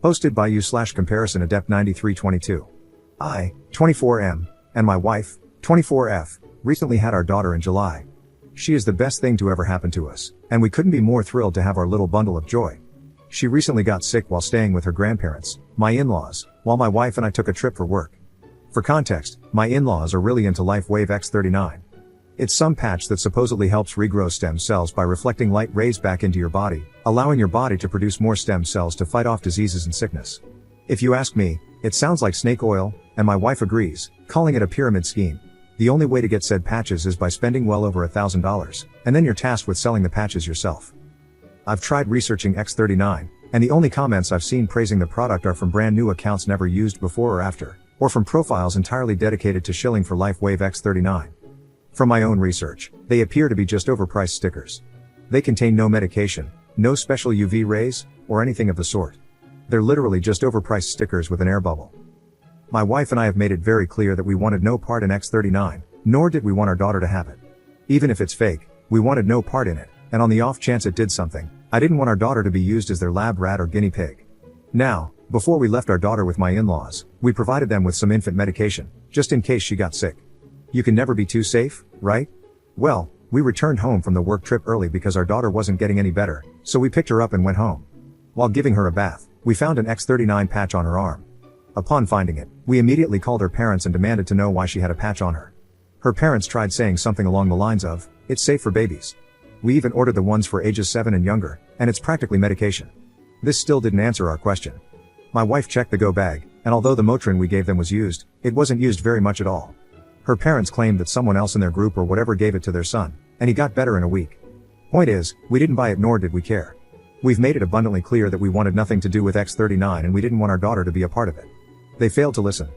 Hosted by you/comparison adept 9322. I, 24M, and my wife, 24F, recently had our daughter in July. She is the best thing to ever happen to us, and we couldn't be more thrilled to have our little bundle of joy. She recently got sick while staying with her grandparents, my in-laws, while my wife and I took a trip for work. For context, my in-laws are really into LifeWave X39. It's some patch that supposedly helps regrow stem cells by reflecting light rays back into your body, allowing your body to produce more stem cells to fight off diseases and sickness. If you ask me, it sounds like snake oil, and my wife agrees, calling it a pyramid scheme. The only way to get said patches is by spending well over $1,000, and then you're tasked with selling the patches yourself. I've tried researching X39, and the only comments I've seen praising the product are from brand new accounts never used before or after, or from profiles entirely dedicated to shilling for LifeWave X39. From my own research, they appear to be just overpriced stickers. They contain no medication, no special UV rays, or anything of the sort. They're literally just overpriced stickers with an air bubble. My wife and I have made it very clear that we wanted no part in X39, nor did we want our daughter to have it. Even if it's fake, we wanted no part in it, and on the off chance it did something, I didn't want our daughter to be used as their lab rat or guinea pig. Now, before we left our daughter with my in-laws, we provided them with some infant medication, just in case she got sick. You can never be too safe, right? Well, we returned home from the work trip early because our daughter wasn't getting any better, so we picked her up and went home. While giving her a bath, we found an X39 patch on her arm. Upon finding it, we immediately called her parents and demanded to know why she had a patch on her. Her parents tried saying something along the lines of, "It's safe for babies." We even ordered the ones for ages 7 and younger, and it's practically medication. This still didn't answer our question. My wife checked the go bag, and although the Motrin we gave them was used, it wasn't used very much at all. Her parents claimed that someone else in their group or whatever gave it to their son, and he got better in a week. Point is, we didn't buy it nor did we care. We've made it abundantly clear that we wanted nothing to do with X39 and we didn't want our daughter to be a part of it. They failed to listen.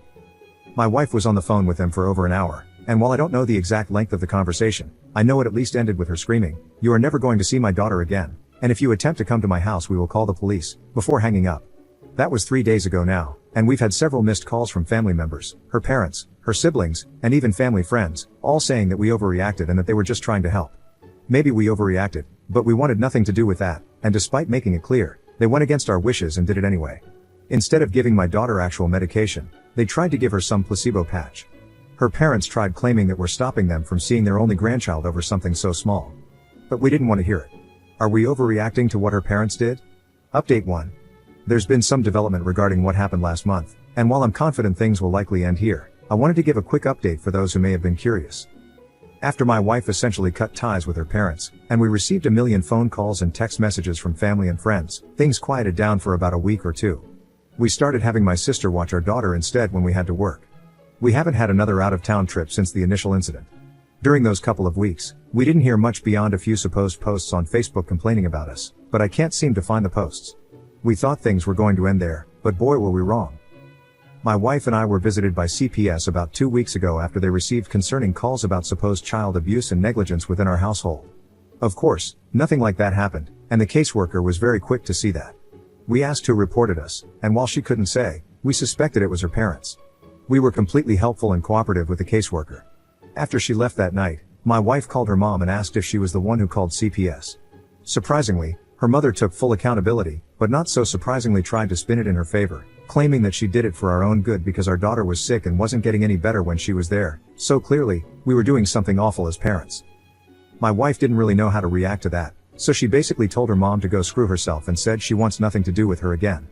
My wife was on the phone with them for over an hour, and while I don't know the exact length of the conversation, I know it at least ended with her screaming, "You are never going to see my daughter again, and if you attempt to come to my house we will call the police," before hanging up. That was 3 days ago now, and we've had several missed calls from family members, her parents, her siblings, and even family friends, all saying that we overreacted and that they were just trying to help. Maybe we overreacted, but we wanted nothing to do with that, and despite making it clear, they went against our wishes and did it anyway. Instead of giving my daughter actual medication, they tried to give her some placebo patch. Her parents tried claiming that we're stopping them from seeing their only grandchild over something so small. But we didn't want to hear it. Are we overreacting to what her parents did? Update 1. There's been some development regarding what happened last month, and while I'm confident things will likely end here, I wanted to give a quick update for those who may have been curious. After my wife essentially cut ties with her parents, and we received a million phone calls and text messages from family and friends, things quieted down for about a week or two. We started having my sister watch our daughter instead when we had to work. We haven't had another out-of-town trip since the initial incident. During those couple of weeks, we didn't hear much beyond a few supposed posts on Facebook complaining about us, but I can't seem to find the posts. We thought things were going to end there, but boy were we wrong. My wife and I were visited by CPS about 2 weeks ago after they received concerning calls about supposed child abuse and negligence within our household. Of course, nothing like that happened, and the caseworker was very quick to see that. We asked who reported us, and while she couldn't say, we suspected it was her parents. We were completely helpful and cooperative with the caseworker. After she left that night, my wife called her mom and asked if she was the one who called CPS. Surprisingly, her mother took full accountability, but not so surprisingly tried to spin it in her favor, claiming that she did it for our own good because our daughter was sick and wasn't getting any better when she was there, so clearly, we were doing something awful as parents. My wife didn't really know how to react to that, so she basically told her mom to go screw herself and said she wants nothing to do with her again.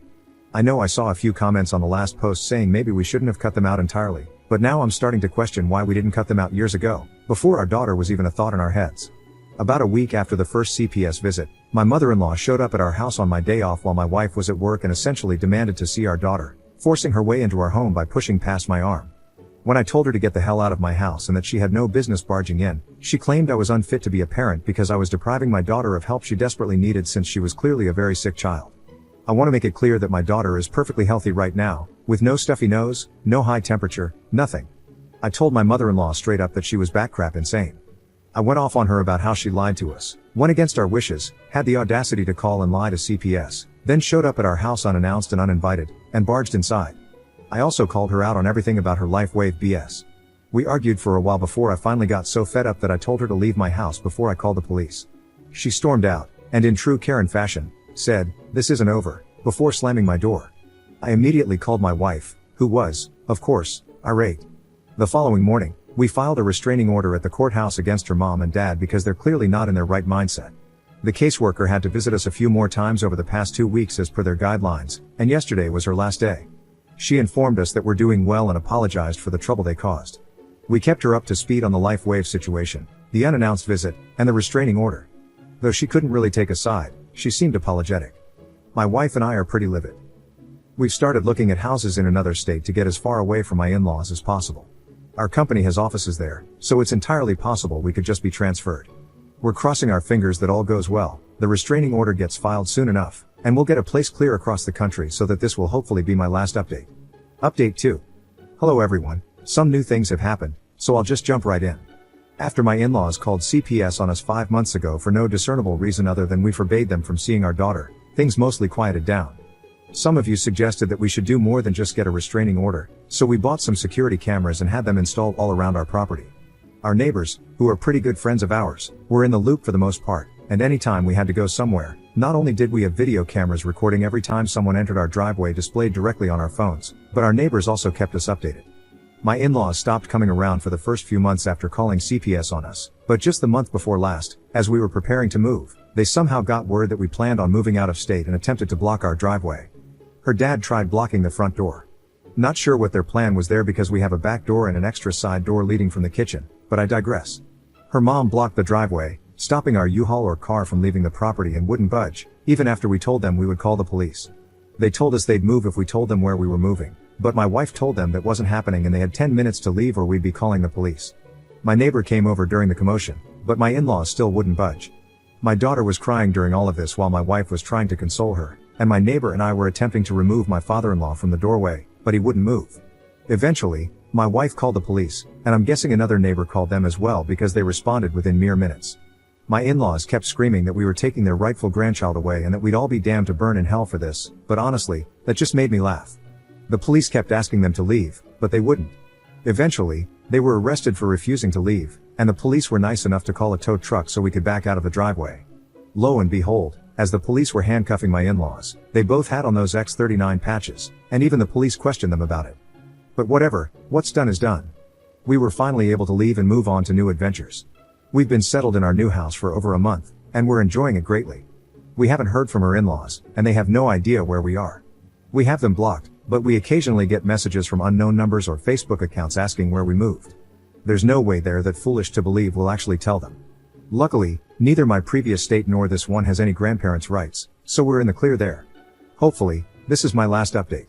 I know I saw a few comments on the last post saying maybe we shouldn't have cut them out entirely, but now I'm starting to question why we didn't cut them out years ago, before our daughter was even a thought in our heads. About a week after the first CPS visit, my mother-in-law showed up at our house on my day off while my wife was at work and essentially demanded to see our daughter, forcing her way into our home by pushing past my arm. When I told her to get the hell out of my house and that she had no business barging in, she claimed I was unfit to be a parent because I was depriving my daughter of help she desperately needed since she was clearly a very sick child. I want to make it clear that my daughter is perfectly healthy right now, with no stuffy nose, no high temperature, nothing. I told my mother-in-law straight up that she was batcrap insane. I went off on her about how she lied to us, went against our wishes, had the audacity to call and lie to CPS, then showed up at our house unannounced and uninvited, and barged inside. I also called her out on everything about her LifeWave BS. We argued for a while before I finally got so fed up that I told her to leave my house before I called the police. She stormed out, and in true Karen fashion, said, "This isn't over," before slamming my door. I immediately called my wife, who was, of course, irate. The following morning, we filed a restraining order at the courthouse against her mom and dad because they're clearly not in their right mindset. The caseworker had to visit us a few more times over the past 2 weeks as per their guidelines, and yesterday was her last day. She informed us that we're doing well and apologized for the trouble they caused. We kept her up to speed on the life wave situation, the unannounced visit, and the restraining order. Though she couldn't really take a side, she seemed apologetic. My wife and I are pretty livid. We've started looking at houses in another state to get as far away from my in-laws as possible. Our company has offices there, so it's entirely possible we could just be transferred. We're crossing our fingers that all goes well, the restraining order gets filed soon enough, and we'll get a place clear across the country so that this will hopefully be my last update. Update 2. Hello everyone, some new things have happened, so I'll just jump right in. After my in-laws called CPS on us 5 months ago for no discernible reason other than we forbade them from seeing our daughter, things mostly quieted down. Some of you suggested that we should do more than just get a restraining order, so we bought some security cameras and had them installed all around our property. Our neighbors, who are pretty good friends of ours, were in the loop for the most part, and anytime we had to go somewhere, not only did we have video cameras recording every time someone entered our driveway displayed directly on our phones, but our neighbors also kept us updated. My in-laws stopped coming around for the first few months after calling CPS on us, but just the month before last, as we were preparing to move, they somehow got word that we planned on moving out of state and attempted to block our driveway. Her dad tried blocking the front door. Not sure what their plan was there because we have a back door and an extra side door leading from the kitchen, but I digress. Her mom blocked the driveway, stopping our U-Haul or car from leaving the property and wouldn't budge, even after we told them we would call the police. They told us they'd move if we told them where we were moving, but my wife told them that wasn't happening and they had 10 minutes to leave or we'd be calling the police. My neighbor came over during the commotion, but my in-laws still wouldn't budge. My daughter was crying during all of this while my wife was trying to console her, and my neighbor and I were attempting to remove my father-in-law from the doorway, but he wouldn't move. Eventually, my wife called the police, and I'm guessing another neighbor called them as well because they responded within mere minutes. My in-laws kept screaming that we were taking their rightful grandchild away and that we'd all be damned to burn in hell for this, but honestly, that just made me laugh. The police kept asking them to leave, but they wouldn't. Eventually, they were arrested for refusing to leave, and the police were nice enough to call a tow truck so we could back out of the driveway. Lo and behold, as the police were handcuffing my in-laws, they both had on those X39 patches, and even the police questioned them about it. But whatever, what's done is done. We were finally able to leave and move on to new adventures. We've been settled in our new house for over a month, and we're enjoying it greatly. We haven't heard from her in-laws, and they have no idea where we are. We have them blocked, but we occasionally get messages from unknown numbers or Facebook accounts asking where we moved. There's no way they're that foolish to believe we'll actually tell them. Luckily, neither my previous state nor this one has any grandparents' rights, so we're in the clear there. Hopefully, this is my last update.